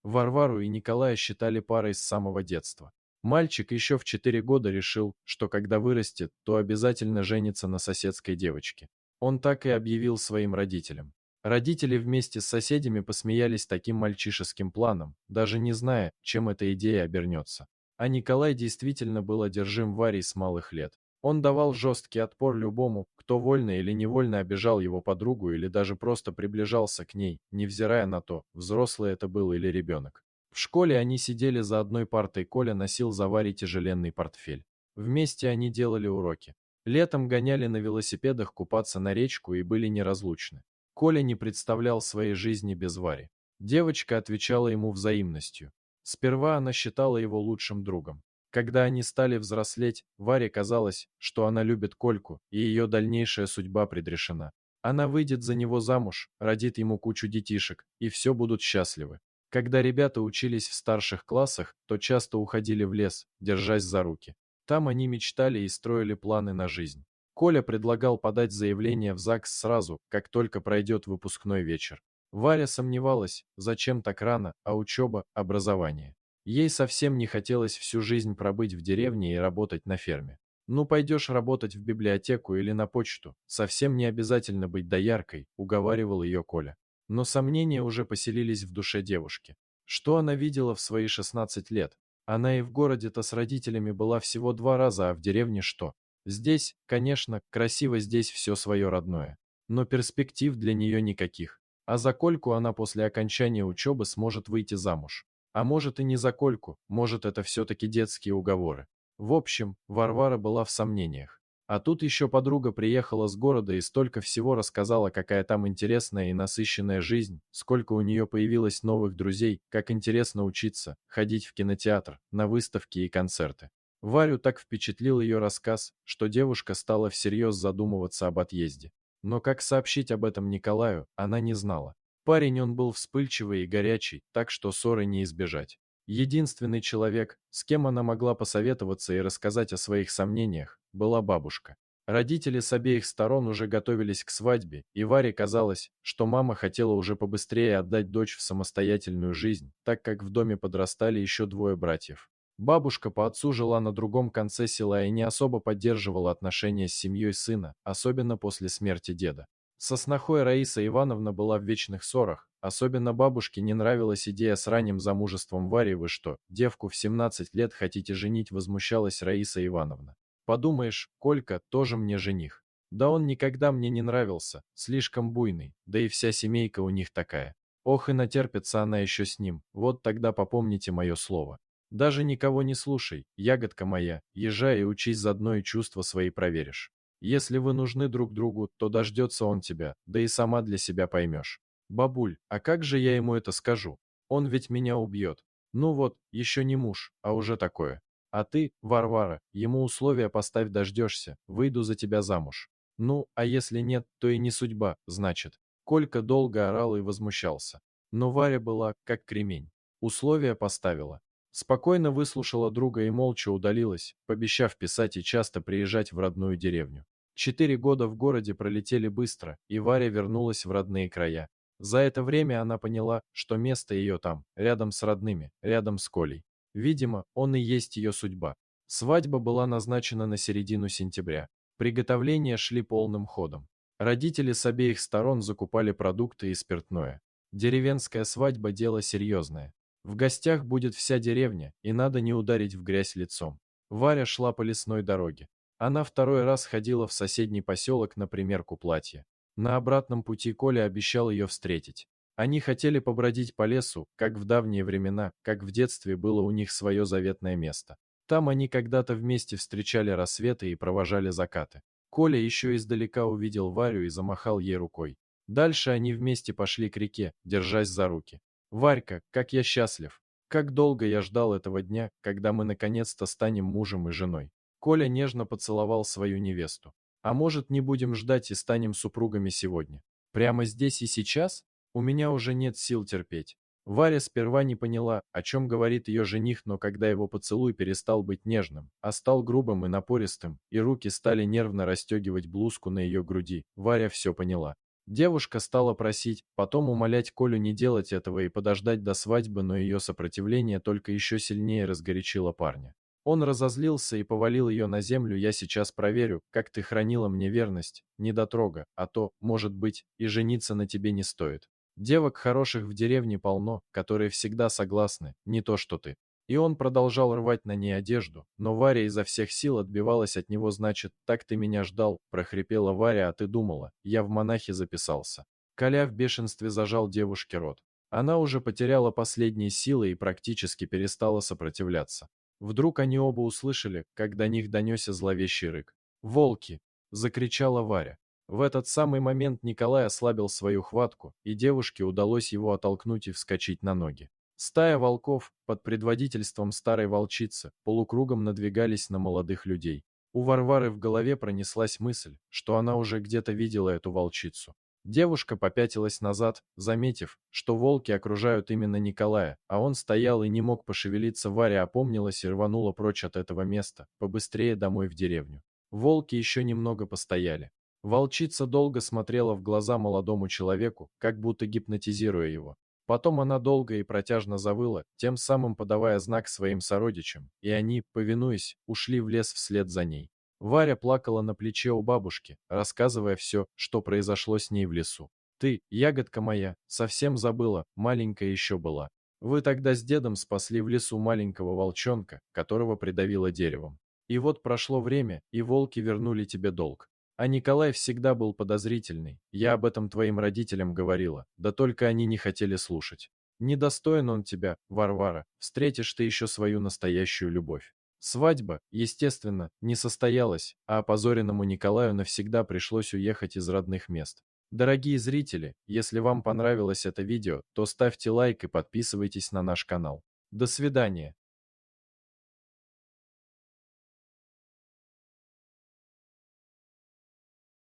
Варвару и Николая считали парой с самого детства. Мальчик еще в 4 года решил, что когда вырастет, то обязательно женится на соседской девочке. Он так и объявил своим родителям. Родители вместе с соседями посмеялись таким мальчишеским планом, даже не зная, чем эта идея обернется. А Николай действительно был одержим Варей с малых лет. Он давал жесткий отпор любому, кто вольно или невольно обижал его подругу или даже просто приближался к ней, невзирая на то, взрослый это был или ребенок. В школе они сидели за одной партой, Коля носил за Варей тяжеленный портфель. Вместе они делали уроки. Летом гоняли на велосипедах купаться на речку и были неразлучны. Коля не представлял своей жизни без Вари. Девочка отвечала ему взаимностью. Сперва она считала его лучшим другом. Когда они стали взрослеть, Варе казалось, что она любит Кольку, и ее дальнейшая судьба предрешена. Она выйдет за него замуж, родит ему кучу детишек, и все будут счастливы. Когда ребята учились в старших классах, то часто уходили в лес, держась за руки. Там они мечтали и строили планы на жизнь. Коля предлагал подать заявление в ЗАГС сразу, как только пройдет выпускной вечер. Варя сомневалась, зачем так рано, а учеба, образование. Ей совсем не хотелось всю жизнь пробыть в деревне и работать на ферме. Ну пойдешь работать в библиотеку или на почту, совсем не обязательно быть дояркой, уговаривал ее Коля. Но сомнения уже поселились в душе девушки. Что она видела в свои 16 лет? Она и в городе-то с родителями была всего 2 раза, а в деревне что? Здесь, конечно, красиво, здесь все свое родное. Но перспектив для нее никаких. А за Кольку она после окончания учебы сможет выйти замуж. А может и не за Кольку, может это все-таки детские уговоры. В общем, Варвара была в сомнениях. А тут еще подруга приехала с города и столько всего рассказала, какая там интересная и насыщенная жизнь, сколько у нее появилось новых друзей, как интересно учиться, ходить в кинотеатр, на выставки и концерты. Варю так впечатлил ее рассказ, что девушка стала всерьез задумываться об отъезде. Но как сообщить об этом Николаю, она не знала. Парень он был вспыльчивый и горячий, так что ссоры не избежать. Единственный человек, с кем она могла посоветоваться и рассказать о своих сомнениях, была бабушка. Родители с обеих сторон уже готовились к свадьбе, и Варе казалось, что мама хотела уже побыстрее отдать дочь в самостоятельную жизнь, так как в доме подрастали еще 2 братьев. Бабушка по отцу жила на другом конце села и не особо поддерживала отношения с семьей сына, особенно после смерти деда. Со снохой Раиса Ивановна была в вечных ссорах, особенно бабушке не нравилась идея с ранним замужеством Вари. Вы что, девку в 17 лет хотите женить, возмущалась Раиса Ивановна. Подумаешь, Колька тоже мне жених. Да он никогда мне не нравился, слишком буйный, да и вся семейка у них такая. Ох и натерпится она еще с ним, вот тогда попомните мое слово. Даже никого не слушай, ягодка моя, езжай и учись, заодно и чувства свои проверишь. Если вы нужны друг другу, то дождется он тебя, да и сама для себя поймешь. Бабуль, а как же я ему это скажу? Он ведь меня убьет. Ну вот, еще не муж, а уже такое. А ты, Варвара, ему условия поставь, дождешься, выйду за тебя замуж. Ну, а если нет, то и не судьба, значит. Колька долго орал и возмущался. Но Варя была, как кремень. Условия поставила. Спокойно выслушала друга и молча удалилась, пообещав писать и часто приезжать в родную деревню. 4 года в городе пролетели быстро, и Варя вернулась в родные края. За это время она поняла, что место ее там, рядом с родными, рядом с Колей. Видимо, он и есть ее судьба. Свадьба была назначена на середину сентября. Приготовления шли полным ходом. Родители с обеих сторон закупали продукты и спиртное. Деревенская свадьба – дело серьезное. В гостях будет вся деревня, и надо не ударить в грязь лицом. Варя шла по лесной дороге. Она 2 раз ходила в соседний поселок на примерку платья. На обратном пути Коля обещал ее встретить. Они хотели побродить по лесу, как в давние времена, как в детстве было у них свое заветное место. Там они когда-то вместе встречали рассветы и провожали закаты. Коля еще издалека увидел Варю и замахал ей рукой. Дальше они вместе пошли к реке, держась за руки. «Варька, как я счастлив! Как долго я ждал этого дня, когда мы наконец-то станем мужем и женой!» Коля нежно поцеловал свою невесту. «А может, не будем ждать и станем супругами сегодня? Прямо здесь и сейчас? У меня уже нет сил терпеть». Варя сперва не поняла, о чем говорит ее жених, но когда его поцелуй перестал быть нежным, а стал грубым и напористым, и руки стали нервно расстегивать блузку на ее груди, Варя все поняла. Девушка стала просить, потом умолять Колю не делать этого и подождать до свадьбы, но ее сопротивление только еще сильнее разгорячило парня. Он разозлился и повалил ее на землю. «Я сейчас проверю, как ты хранила мне верность, недотрога, а то, может быть, и жениться на тебе не стоит. Девок хороших в деревне полно, которые всегда согласны, не то что ты». И он продолжал рвать на ней одежду, но Варя изо всех сил отбивалась от него. «Значит, так ты меня ждал», — прохрипела Варя. «А ты думала, я в монахи записался». Коля в бешенстве зажал девушке рот. Она уже потеряла последние силы и практически перестала сопротивляться. Вдруг они оба услышали, как до них донесся зловещий рык. «Волки!» — закричала Варя. В этот самый момент Николай ослабил свою хватку, и девушке удалось его оттолкнуть и вскочить на ноги. Стая волков, под предводительством старой волчицы, полукругом надвигались на молодых людей. У Варвары в голове пронеслась мысль, что она уже где-то видела эту волчицу. Девушка попятилась назад, заметив, что волки окружают именно Николая, а он стоял и не мог пошевелиться. Варя опомнилась и рванула прочь от этого места, побыстрее домой в деревню. Волки еще немного постояли. Волчица долго смотрела в глаза молодому человеку, как будто гипнотизируя его. Потом она долго и протяжно завыла, тем самым подавая знак своим сородичам, и они, повинуясь, ушли в лес вслед за ней. Варя плакала на плече у бабушки, рассказывая все, что произошло с ней в лесу. «Ты, ягодка моя, совсем забыла, маленькая еще была. Вы тогда с дедом спасли в лесу маленького волчонка, которого придавило деревом. И вот прошло время, и волки вернули тебе долг. А Николай всегда был подозрительный. Я об этом твоим родителям говорила, да только они не хотели слушать. Недостоин он тебя, Варвара, встретишь ты еще свою настоящую любовь». Свадьба, естественно, не состоялась, а опозоренному Николаю навсегда пришлось уехать из родных мест. Дорогие зрители, если вам понравилось это видео, то ставьте лайк и подписывайтесь на наш канал. До свидания.